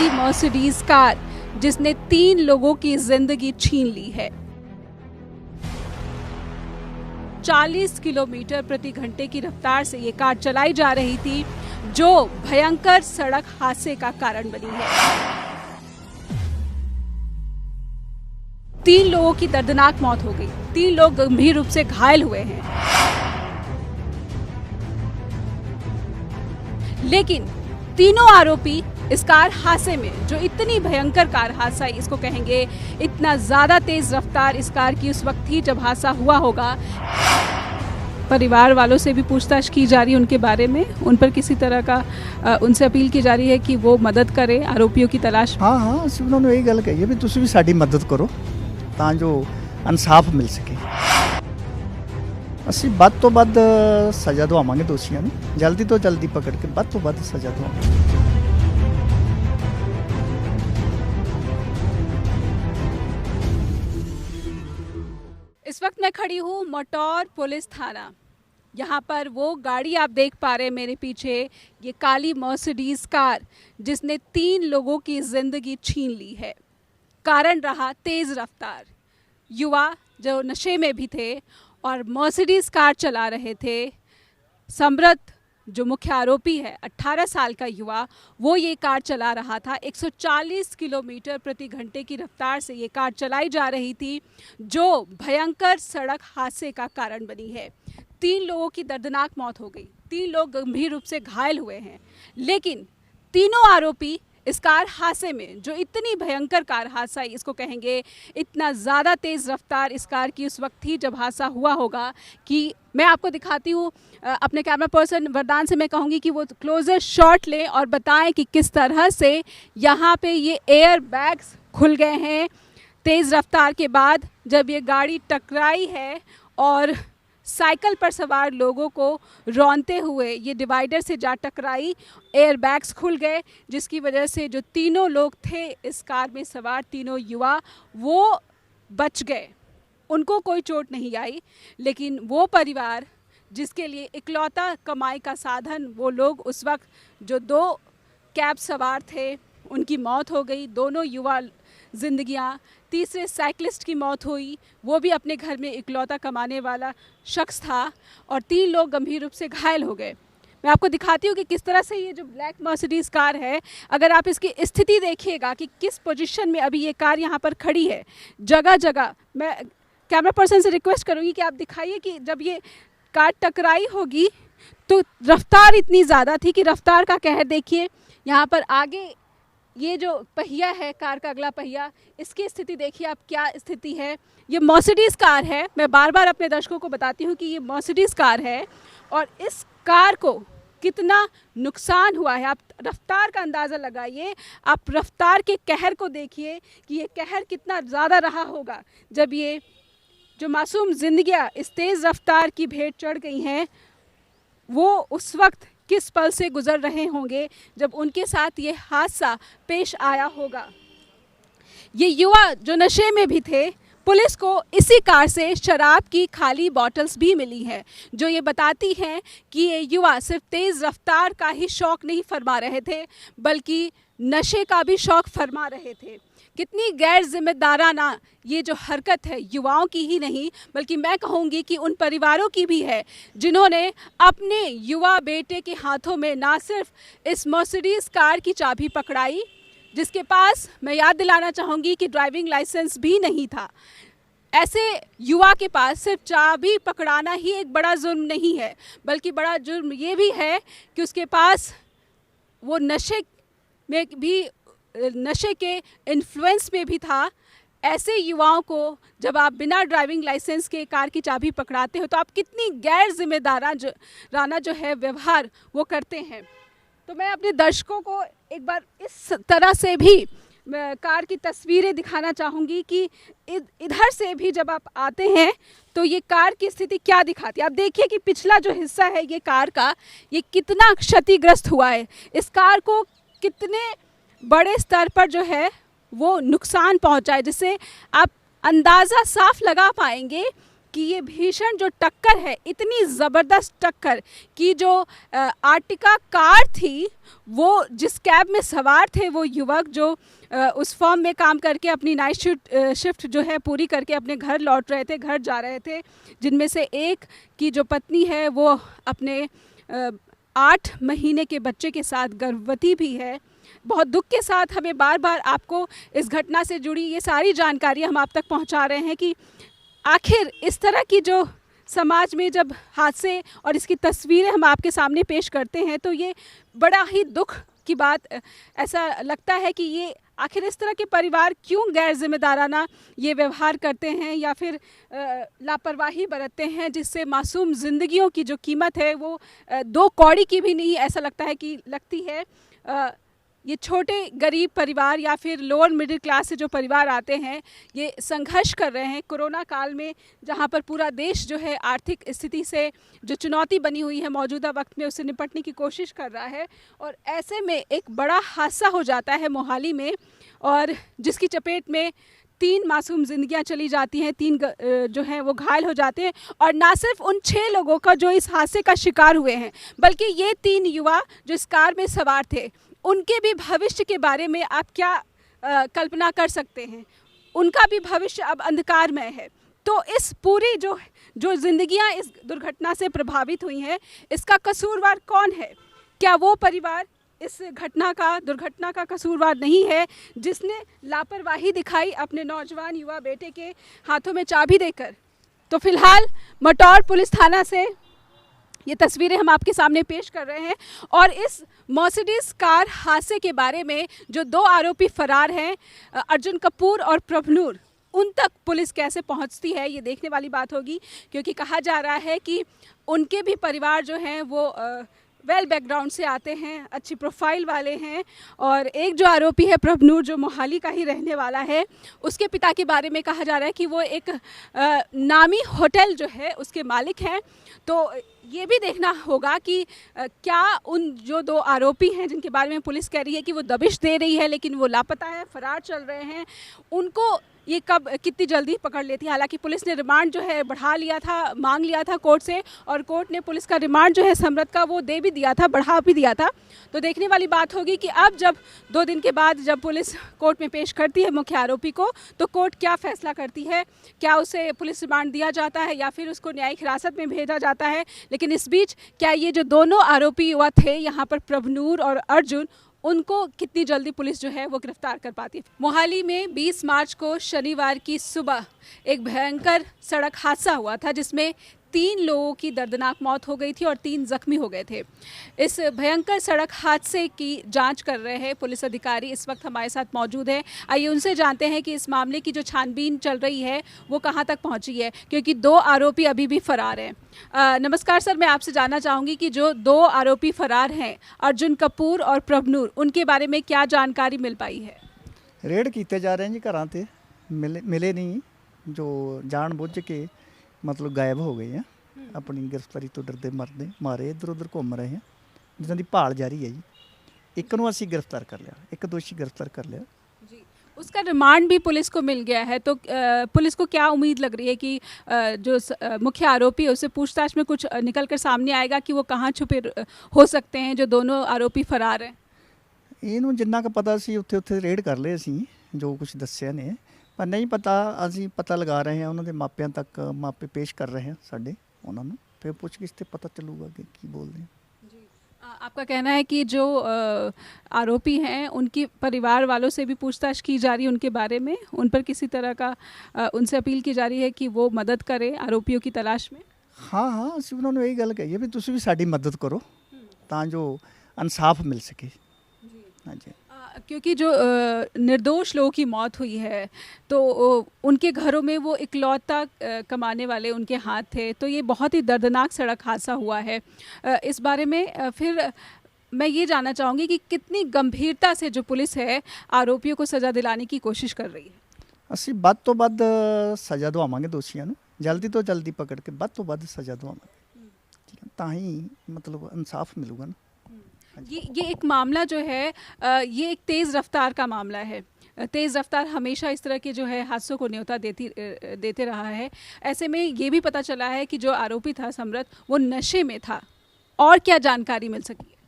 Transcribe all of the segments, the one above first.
काली Mercedes car जिसने 3 लोगों की जिंदगी छीन ली है। 40 किलोमीटर प्रति घंटे की रफ्तार से ये कार चलाई जा रही थी, जो भयंकर सड़क हादसे का कारण बनी है। 3 लोगों की दर्दनाक मौत हो गई, 3 लोग गंभीर रूप से घायल हुए हैं। लेकिन तीनों आरोपी इस कार हादसे में, जो इतनी भयंकर कार हादसा इसको कहेंगे, इतना ज्यादा तेज रफ्तार इस कार की उस वक्त थी जब हादसा हुआ होगा। परिवार वालों से भी पूछताछ की जा रही है उनके बारे में, उन पर किसी तरह का उनसे अपील की जा रही है कि वो मदद करें आरोपियों की तलाश। हाँ उन्होंने यही गल कही है भी तुसीं भी साडी मदद करो ਤਾਂ ਜੋ ਇਨਸਾਫ ਮਿਲ ਸਕੇ। ਅਸੀਂ ਵੱਧ ਤੋਂ ਵੱਧ ਸਜ਼ਾ ਦਵਾਵਾਂਗੇ ਦੋਸ਼ੀਆਂ ਨੂੰ, ਜਲਦੀ ਤੋਂ ਜਲਦੀ ਪਕੜ ਕੇ ਵੱਧ ਤੋਂ ਵੱਧ ਸਜ਼ਾ ਦਵਾਵਾਂਗੇ। इस वक्त मैं खड़ी हूँ मटौर पुलिस थाना। यहाँ पर वो गाड़ी आप देख पा रहे हैं मेरे पीछे, ये काली मर्सिडीज कार जिसने 3 लोगों की जिंदगी छीन ली है। कारण रहा तेज रफ्तार। युवा जो नशे में भी थे और मर्सिडीज कार चला रहे थे। समृत जो मुख्य आरोपी है, 18 साल का युवा, वो ये कार चला रहा था। 140 किलोमीटर प्रति घंटे की रफ्तार से ये कार चलाई जा रही थी, जो भयंकर सड़क हादसे का कारण बनी है। 3 लोगों की दर्दनाक मौत हो गई, 3 लोग गंभीर रूप से घायल हुए हैं। लेकिन तीनों आरोपी इस कार हादसे में, जो इतनी भयंकर कार हादसा इसको कहेंगे, इतना ज़्यादा तेज़ रफ्तार इस कार की उस वक्त थी जब हादसा हुआ होगा कि मैं आपको दिखाती हूँ। अपने कैमरा पर्सन वरदान से मैं कहूँगी कि वो क्लोजर शॉट लें और बताएं कि किस तरह से यहाँ पे ये एयर बैग्स खुल गए हैं तेज़ रफ्तार के बाद जब ये गाड़ी टकराई है और साइकिल पर सवार लोगों को रौंदते हुए ये डिवाइडर से जा टकराई। एयर बैग्स खुल गए, जिसकी वजह से जो तीनों लोग थे इस कार में सवार, तीनों युवा, वो बच गए, उनको कोई चोट नहीं आई। लेकिन वो परिवार जिसके लिए इकलौता कमाई का साधन वो लोग, उस वक्त जो 2 कैब सवार थे उनकी मौत हो गई, दोनों युवा जिंदगियां। तीसरे साइकिलिस्ट की मौत हुई, वो भी अपने घर में इकलौता कमाने वाला शख्स था, और 3 लोग गंभीर रूप से घायल हो गए। मैं आपको दिखाती हूँ कि किस तरह से ये जो ब्लैक मर्सिडीज कार है, अगर आप इसकी स्थिति देखिएगा कि किस पोजीशन में अभी ये कार यहाँ पर खड़ी है। जगह जगह मैं कैमरा पर्सन से रिक्वेस्ट करूँगी कि आप दिखाइए कि जब ये कार टकराई होगी तो रफ्तार इतनी ज़्यादा थी कि रफ्तार का कहर देखिए। यहाँ पर आगे ये जो पहिया है, कार का अगला पहिया, इसकी स्थिति देखिए आप, क्या स्थिति है। ये मर्सिडीज़ कार है, मैं बार बार अपने दर्शकों को बताती हूँ कि ये मर्सिडीज़ कार है और इस कार को कितना नुकसान हुआ है। आप रफ्तार का अंदाज़ा लगाइए, आप रफ्तार के कहर को देखिए कि ये कहर कितना ज़्यादा रहा होगा जब ये जो मासूम जिंदगियाँ इस तेज़ रफ्तार की भेंट चढ़ गई हैं, वो उस वक्त किस पल से गुजर रहे होंगे जब उनके साथ ये हादसा पेश आया होगा। ये युवा जो नशे में भी थे, पुलिस को इसी कार से शराब की खाली बॉटल्स भी मिली हैं, जो ये बताती हैं कि ये युवा सिर्फ तेज़ रफ्तार का ही शौक़ नहीं फरमा रहे थे, बल्कि नशे का भी शौक़ फरमा रहे थे। कितनी गैर जिम्मेदाराना ये जो हरकत है, युवाओं की ही नहीं बल्कि मैं कहूँगी कि उन परिवारों की भी है जिन्होंने अपने युवा बेटे के हाथों में ना सिर्फ इस मर्सिडीज़ कार की चाबी पकड़ाई, जिसके पास मैं याद दिलाना चाहूँगी कि ड्राइविंग लाइसेंस भी नहीं था। ऐसे युवा के पास सिर्फ चाबी पकड़ाना ही एक बड़ा जुर्म नहीं है, बल्कि बड़ा जुर्म ये भी है कि उसके पास वो नशे के इन्फ्लुएंस में भी था। ऐसे युवाओं को जब आप बिना ड्राइविंग लाइसेंस के कार की चाबी पकड़ाते हो तो आप कितनी गैर जिम्मेदाराना जो है व्यवहार वो करते हैं। तो मैं अपने दर्शकों को एक बार इस तरह से भी कार की तस्वीरें दिखाना चाहूँगी कि इधर से भी जब आप आते हैं तो ये कार की स्थिति क्या दिखाती है। आप देखिए कि पिछला जो हिस्सा है ये कार का, ये कितना क्षतिग्रस्त हुआ है। इस कार को कितने बड़े स्तर पर जो है वो नुकसान पहुंचा है, जिससे आप अंदाज़ा साफ लगा पाएंगे कि ये भीषण जो टक्कर है, इतनी ज़बरदस्त टक्कर कि जो आर्टिका कार थी, वो जिस कैब में सवार थे वो युवक जो उस फर्म में काम करके अपनी नाइट शिफ्ट जो है पूरी करके अपने घर लौट रहे थे, घर जा रहे थे, जिनमें से एक की जो पत्नी है वो अपने 8 महीने के बच्चे के साथ गर्भवती भी है। बहुत दुख के साथ हमें बार बार आपको इस घटना से जुड़ी ये सारी जानकारी हम आप तक पहुंचा रहे हैं कि आखिर इस तरह की जो समाज में जब हादसे और इसकी तस्वीरें हम आपके सामने पेश करते हैं तो ये बड़ा ही दुख की बात ऐसा लगता है कि ये आखिर इस तरह के परिवार क्यों गैर जिम्मेदाराना ये व्यवहार करते हैं या फिर लापरवाही बरतते हैं, जिससे मासूम ज़िंदगियों की जो कीमत है वो 2 कौड़ी की भी नहीं ऐसा लगता है कि लगती है। ये छोटे गरीब परिवार या फिर लोअर मिडिल क्लास से जो परिवार आते हैं, ये संघर्ष कर रहे हैं कोरोना काल में, जहां पर पूरा देश जो है आर्थिक स्थिति से जो चुनौती बनी हुई है मौजूदा वक्त में उससे निपटने की कोशिश कर रहा है। और ऐसे में एक बड़ा हादसा हो जाता है मोहाली में, और जिसकी चपेट में 3 मासूम जिंदगियां चली जाती हैं, 3 जो हैं वो घायल हो जाते हैं। और ना सिर्फ उन 6 लोगों का जो इस हादसे का शिकार हुए हैं, बल्कि ये 3 युवा जो इस कार में सवार थे, उनके भी भविष्य के बारे में आप क्या कल्पना कर सकते हैं? उनका भी भविष्य अब अंधकारमय है। तो इस पूरी जो जिंदगियां इस दुर्घटना से प्रभावित हुई हैं, इसका कसूरवार कौन है? क्या वो परिवार इस दुर्घटना का कसूरवार नहीं है, जिसने लापरवाही दिखाई अपने नौजवान युवा बेटे के हाथों में चाबी देकर? तो फिलहाल मटौर पुलिस थाना से ये तस्वीरें हम आपके सामने पेश कर रहे हैं। और इस मर्सिडीज कार हादसे के बारे में जो 2 आरोपी फरार हैं, अर्जुन कपूर और प्रभनूर, उन तक पुलिस कैसे पहुंचती है ये देखने वाली बात होगी, क्योंकि कहा जा रहा है कि उनके भी परिवार जो हैं वो वेल बैकग्राउंड से आते हैं, अच्छी प्रोफाइल वाले हैं। और एक जो आरोपी है प्रभनूर, जो मोहाली का ही रहने वाला है, उसके पिता के बारे में कहा जा रहा है कि वो एक नामी होटल जो है उसके मालिक हैं। तो ये भी देखना होगा कि क्या उन जो 2 आरोपी हैं जिनके बारे में पुलिस कह रही है कि वो दबिश दे रही है लेकिन वो लापता है, फरार चल रहे हैं, उनको ये कब कितनी जल्दी पकड़ लेती है। हालांकि पुलिस ने रिमांड जो है बढ़ा लिया था, मांग लिया था कोर्ट से, और कोर्ट ने पुलिस का रिमांड जो है समरत का वो दे भी दिया था, बढ़ा भी दिया था। तो देखने वाली बात होगी कि अब जब 2 दिन के बाद जब पुलिस कोर्ट में पेश करती है मुख्य आरोपी को, तो कोर्ट क्या फैसला करती है, क्या उसे पुलिस रिमांड दिया जाता है या फिर उसको न्यायिक हिरासत में भेजा जाता है। लेकिन इस बीच क्या ये जो दोनों आरोपी युवा थे यहाँ पर, प्रभनूर और अर्जुन, उनको कितनी जल्दी पुलिस जो है वो गिरफ्तार कर पाती है। मोहाली में 20 मार्च को शनिवार की सुबह एक भयंकर सड़क हादसा हुआ था, जिसमें 3 लोगों की दर्दनाक मौत हो गई थी और 3 जख्मी हो गए थे। इस भयंकर सड़क हादसे की जांच कर रहे हैं पुलिस अधिकारी इस वक्त हमारे साथ मौजूद है। आइए उनसे जानते हैं कि इस मामले की जो छानबीन चल रही है वो कहां तक पहुंची है, क्योंकि 2 आरोपी अभी भी फरार हैं। नमस्कार सर, मैं आपसे जानना चाहूँगी कि जो 2 आरोपी फरार हैं, अर्जुन कपूर और प्रभनूर, उनके बारे में क्या जानकारी मिल पाई है? रेड किए जा रहे हैं जी, घरां ते मिले नहीं, जो जानबूझ के मतलब गायब हो गए हैं, अपनी गिरफ्तारी तो डरते मारे इधर उधर घूम रहे हैं, जिन्हों की भाल जारी है जी। एक नूं असीं गिरफ्तार कर लिया, एक दोषी गिरफ्तार कर लिया जी। उसका रिमांड भी पुलिस को मिल गया है, तो पुलिस को क्या उम्मीद लग रही है कि जो मुख्य आरोपी है उससे पूछताछ में कुछ निकल कर सामने आएगा कि वो कहाँ छुपे हो सकते हैं जो दोनों आरोपी फरार हैं? ਇਹਨੂੰ ਜਿੰਨਾ ਕੁ ਪਤਾ ਸੀ ਉੱਥੇ ਰੇਡ ਕਰ ਲਏ ਅਸੀਂ, ਜੋ ਕੁਝ ਦੱਸਿਆ ਨੇ, ਪਰ ਨਹੀਂ ਪਤਾ, ਅਸੀਂ ਪਤਾ ਲਗਾ ਰਹੇ ਹਾਂ, ਉਹਨਾਂ ਦੇ ਮਾਪਿਆਂ ਤੱਕ ਮਾਪੇ ਪੇਸ਼ ਕਰ ਰਹੇ ਹਾਂ ਸਾਡੇ ਉਹਨਾਂ ਨੂੰ, ਫਿਰ ਪੁੱਛਗਿੱਛ ਤੇ ਪਤਾ ਚੱਲੂਗਾ ਕਿ ਕੀ ਬੋਲਦੇ हैं। आपका कहना है कि जो आरोपी हैं उनकी परिवार वालों से भी पूछताछ की जा रही है उनके बारे में, उन पर किसी तरह का उनसे अपील की जा रही है कि वो मदद करें आरोपियों की तलाश में? हाँ हाँ, ਅਸੀਂ ਉਹਨਾਂ ਨੂੰ ਇਹੀ ਗੱਲ ਕਹੀ ਹੈ ਵੀ ਤੁਸੀਂ ਵੀ ਸਾਡੀ ਮਦਦ ਕਰੋ ਤਾਂ ਜੋ ਇਨਸਾਫ ਮਿਲ ਸਕੇ। हाँ जी, क्योंकि जो निर्दोष लोगों की मौत हुई है तो उनके घरों में वो इकलौता कमाने वाले उनके हाथ थे, तो ये बहुत ही दर्दनाक सड़क हादसा हुआ है। इस बारे में फिर मैं ये जानना चाहूँगी कि कितनी गंभीरता से जो पुलिस है आरोपियों को सज़ा दिलाने की कोशिश कर रही है? ਅਸੀਂ ਵੱਧ ਤੋਂ ਵੱਧ ਸਜ਼ਾ ਦਵਾਵਾਂਗੇ ਦੋਸ਼ੀਆਂ ਨੂੰ, ਜਲਦੀ ਤੋਂ ਜਲਦੀ ਪਕੜ ਕੇ ਵੱਧ ਤੋਂ ਵੱਧ ਸਜ਼ਾ ਦਵਾਵਾਂਗੇ, ਠੀਕ ਹੈ, ਤਾਂ ਹੀ मतलब ਇਨਸਾਫ ਮਿਲੂਗਾ ਨਾ। ये एक मामला जो है ये एक तेज़ रफ्तार का मामला है। तेज़ रफ्तार हमेशा इस तरह के जो है हादसों को न्योता देते रहा है। ऐसे में ये भी पता चला है कि जो आरोपी था समृत वो नशे में था। और क्या जानकारी मिल सकी है?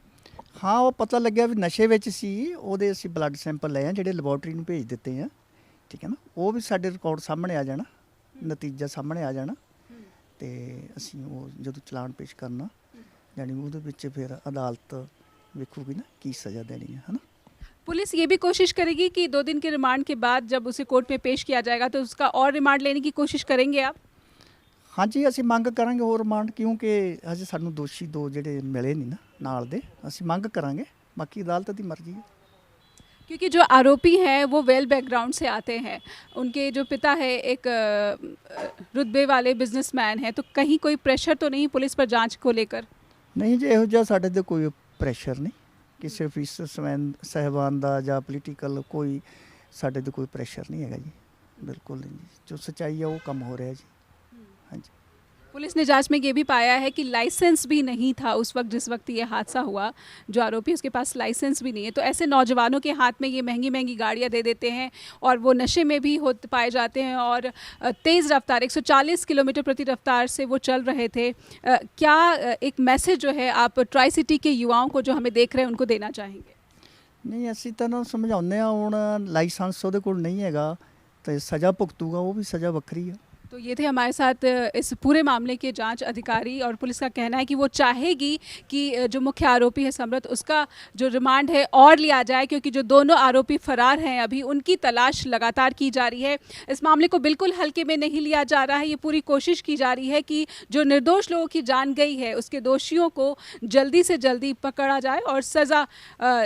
ਹਾਂ ਉਹ ਪਤਾ ਲੱਗਿਆ ਵੀ ਨਸ਼ੇ ਵਿੱਚ ਸੀ। ਉਹਦੇ ਅਸੀਂ ਬਲੱਡ ਸੈਂਪਲ ਲਏ ਆ ਜਿਹੜੇ ਲੈਬੋਰਟਰੀ ਨੂੰ ਭੇਜ ਦਿੱਤੇ ਆ, ਠੀਕ ਹੈ ਨਾ। ਉਹ ਵੀ ਸਾਡੇ ਰਿਕਾਰਡ ਸਾਹਮਣੇ ਆ ਜਾਣਾ, ਨਤੀਜਾ ਸਾਹਮਣੇ ਆ ਜਾਣਾ ਤੇ ਅਸੀਂ ਉਹ ਜਦੋਂ ਚਲਾਨ ਪੇਸ਼ ਕਰਨਾ ਯਾਨੀ ਉਹਦੇ ਵਿੱਚ ਫਿਰ ਅਦਾਲਤ ਵੇਖੂਗੀ ਨਾ ਕੀ ਸਜ਼ਾ ਦੇਣੀ ਹੈ ਨਾ। पुलिस ये भी कोशिश करेगी कि 2 दिन के रिमांड के बाद जब उसे कोर्ट में पेश किया जाएगा तो उसका और रिमांड लेने की कोशिश करेंगे आप? ਹਾਂਜੀ ਅਸੀਂ ਮੰਗ ਕਰਾਂਗੇ ਹੋਰ ਰਿਮਾਂਡ, ਕਿਉਂਕਿ ਹਜੇ ਸਾਨੂੰ ਦੋਸ਼ੀ 2 ਜਿਹੜੇ ਮਿਲੇ ਨਹੀਂ ਨਾ ਨਾਲ ਦੇ, ਅਸੀਂ ਮੰਗ करेंगे, बाकी अदालत की मर्जी है। क्योंकि जो आरोपी हैं वो वेल बैकग्राउंड से आते हैं, उनके जो पिता है एक रुतबे वाले बिजनेसमैन हैं, तो कहीं कोई प्रेशर तो नहीं पुलिस पर जांच को लेकर? नहीं जी, ਇਹੋ ਜਿਹਾ ਸਾਡੇ ਤੇ ਕੋਈ ਪ੍ਰੈਸ਼ਰ ਨਹੀਂ ਕਿਸੇ ਅਫੀਸਰ ਸਾਹਿਬਾਨ ਦਾ ਜਾਂ ਪੋਲੀਟੀਕਲ ਕੋਈ ਸਾਡੇ ਤੇ ਕੋਈ ਪ੍ਰੈਸ਼ਰ ਨਹੀਂ ਹੈਗਾ ਜੀ, ਬਿਲਕੁਲ ਨਹੀਂ ਜੀ। ਜੋ ਸੱਚਾਈ ਹੈ ਉਹ ਕੰਮ ਹੋ ਰਿਹਾ ਜੀ। हाँ जी। पुलिस ने जांच में ये भी पाया है कि लाइसेंस भी नहीं था उस वक्त जिस वक्त ये हादसा हुआ। जो आरोपी उसके पास लाइसेंस भी नहीं है, तो ऐसे नौजवानों के हाथ में ये महंगी महंगी गाड़ियां दे देते हैं और वो नशे में भी हो पाए जाते हैं और तेज़ रफ्तार 140 किलोमीटर प्रति रफ्तार से वो चल रहे थे। क्या एक मैसेज जो है आप ट्राई सिटी के युवाओं को जो हमें देख रहे हैं उनको देना चाहेंगे? नहीं ਅਸੀਂ ਤਾਂ ਨਾ ਸਮਝਾਉਂਦੇ ਆ, ਹੁਣ ਲਾਇਸੈਂਸ ਉਹਦੇ ਕੋਲ ਨਹੀਂ ਹੈਗਾ ਤੇ ਸਜ਼ਾ ਭੁਗਤੂਗਾ, ਉਹ ਵੀ ਸਜ਼ਾ ਵੱਖਰੀ ਆ। तो ये थे हमारे साथ इस पूरे मामले के जांच अधिकारी और पुलिस का कहना है कि वो चाहेगी कि जो मुख्य आरोपी है समृत उसका जो रिमांड है और लिया जाए, क्योंकि जो दोनों आरोपी फरार हैं अभी उनकी तलाश लगातार की जा रही है। इस मामले को बिल्कुल हल्के में नहीं लिया जा रहा है। ये पूरी कोशिश की जा रही है कि जो निर्दोष लोगों की जान गई है उसके दोषियों को जल्दी से जल्दी पकड़ा जाए और सज़ा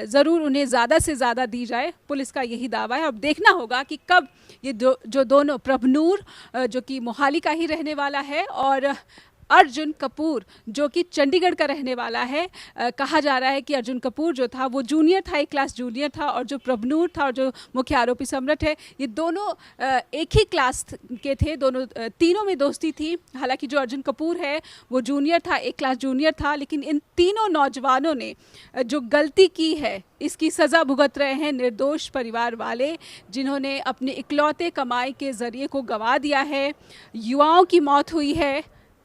ज़रूर उन्हें ज़्यादा से ज़्यादा दी जाए। पुलिस का यही दावा है। अब देखना होगा कि कब ये जो दोनों प्रभनूर जो कि मोहाली का ही रहने वाला है और अर्जुन कपूर जो कि चंडीगढ़ का रहने वाला है, कहा जा रहा है कि अर्जुन कपूर जो था वो जूनियर था, एक क्लास जूनियर था, और जो प्रभनूर था और जो मुख्य आरोपी समृत है ये दोनों एक ही क्लास के थे, दोनों तीनों में दोस्ती थी। हालांकि जो अर्जुन कपूर है वो जूनियर था, एक क्लास जूनियर था, लेकिन इन तीनों नौजवानों ने जो गलती की है इसकी सज़ा भुगत रहे हैं निर्दोष परिवार वाले, जिन्होंने अपने इकलौते कमाई के ज़रिए को गंवा दिया है। युवाओं की मौत हुई है,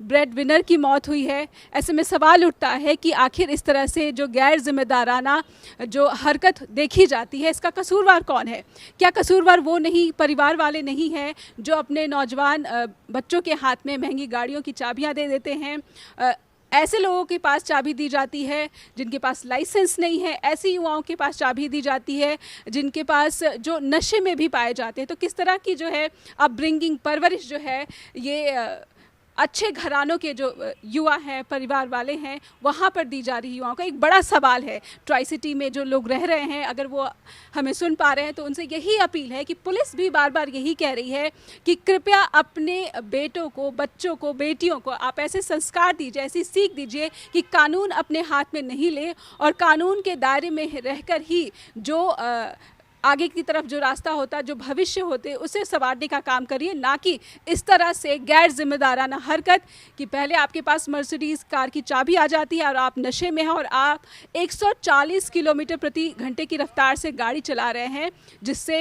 ब्रेड विनर की मौत हुई है। ऐसे में सवाल उठता है कि आखिर इस तरह से जो गैर जिम्मेदाराना जो हरकत देखी जाती है इसका कसूरवार कौन है? क्या कसूरवार वो नहीं, परिवार वाले नहीं हैं जो अपने नौजवान बच्चों के हाथ में महंगी गाड़ियों की चाबियां दे देते हैं? ऐसे लोगों के पास चाबी दी जाती है जिनके पास लाइसेंस नहीं है, ऐसे युवाओं के पास चाबी दी जाती है जिनके पास जो नशे में भी पाए जाते हैं। तो किस तरह की जो है अपब्रिंगिंग, परवरिश जो है ये अच्छे घरानों के जो युवा हैं, परिवार वाले हैं, वहाँ पर दी जा रही युवाओं का एक बड़ा सवाल है। ट्राई सिटी में जो लोग रह रहे हैं, अगर वो हमें सुन पा रहे हैं तो उनसे यही अपील है कि पुलिस भी बार बार यही कह रही है कि कृपया अपने बेटों को, बच्चों को, बेटियों को आप ऐसे संस्कार दीजिए, ऐसी सीख दीजिए कि कानून अपने हाथ में नहीं ले और कानून के दायरे में रहकर ही जो आगे की तरफ जो रास्ता होता है, जो भविष्य होते, उसे संवारने का काम करिए, ना कि इस तरह से गैर जिम्मेदाराना हरकत कि पहले आपके पास मर्सिडीज़ कार की चाबी आ जाती है और आप नशे में हैं और आप 140 किलोमीटर प्रति घंटे की रफ्तार से गाड़ी चला रहे हैं, जिससे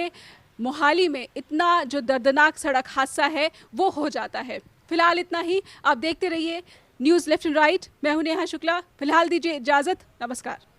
मोहाली में इतना जो दर्दनाक सड़क हादसा है वो हो जाता है। फिलहाल इतना ही। आप देखते रहिए न्यूज़ लेफ्ट एंड राइट। मैं हूं नेहा शुक्ला। फिलहाल दीजिए इजाज़त। नमस्कार।